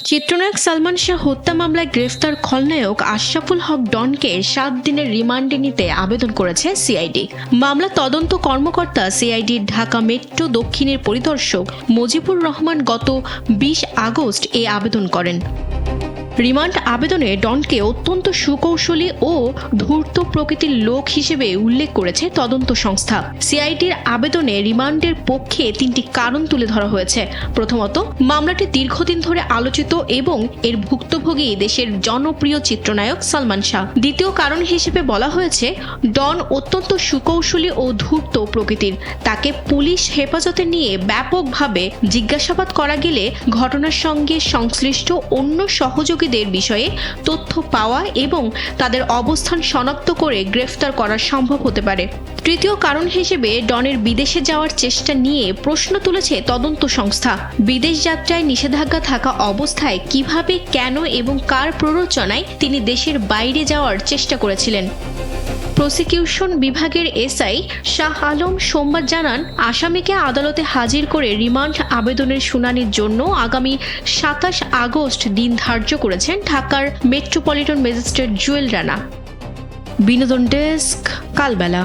চিত্রনায়ক সালমান শাহ হত্যা মামলায় গ্রেফতার খলনায়ক আশরাফুল হক ডনকে ৭ দিনের রিমান্ডে নিতে আবেদন করেছে সিআইডি। মামলা তদন্ত কর্মকর্তা সিআইডির ঢাকা মেট্রো দক্ষিণের পরিদর্শক মুজিবুর রহমান গত ২০ আগস্ট এই আবেদন করেন। রিমান্ড আবেদনে ডনকে অত্যন্ত সুকৌশলী ও ধূর্ত প্রকৃতির লোক হিসেবে উল্লেখ করেছে তদন্ত সংস্থা। সিআইডির আবেদনে রিমান্ডের পক্ষে ৩টি কারণ তুলে ধরা হয়েছে। প্রথমত, মামলাটি দীর্ঘদিন ধরে আলোচিত এবং এর ভুক্তভোগী দেশের জনপ্রিয় চিত্রনায়ক সালমান শাহ। দ্বিতীয় কারণ হিসেবে বলা হয়েছে, ডন অত্যন্ত সুকৌশলী ও ধূর্ত প্রকৃতির। তাকে পুলিশ হেফাজতে নিয়ে ব্যাপকভাবে জিজ্ঞাসাবাদ করা গেলে ঘটনার সঙ্গে সংশ্লিষ্ট অন্য সহযোগী বিষয়ে তথ্য পাওয়া এবং তাদের অবস্থান শনাক্ত করে গ্রেফতার করা সম্ভব হতে পারে। তৃতীয় কারণ হিসেবে ডনের বিদেশে যাওয়ার চেষ্টা নিয়ে প্রশ্ন তুলেছে তদন্ত সংস্থা। বিদেশ যাত্রায় নিষেধাজ্ঞা থাকা অবস্থায় কিভাবে, কেন এবং কার প্ররোচনায় তিনি দেশের বাইরে যাওয়ার চেষ্টা করেছিলেন। প্রসিকিউশন বিভাগের এসআই শাহ আলম সোমবার জানান, আসামিকে আদালতে হাজির করে রিমান্ড আবেদনের শুনানির জন্য আগামী ২৭ আগস্ট দিন ধার্য করেছেন ঢাকার মেট্রোপলিটন ম্যাজিস্ট্রেট জুয়েল রানা। বিনোদন ডেস্ক, কালবেলা।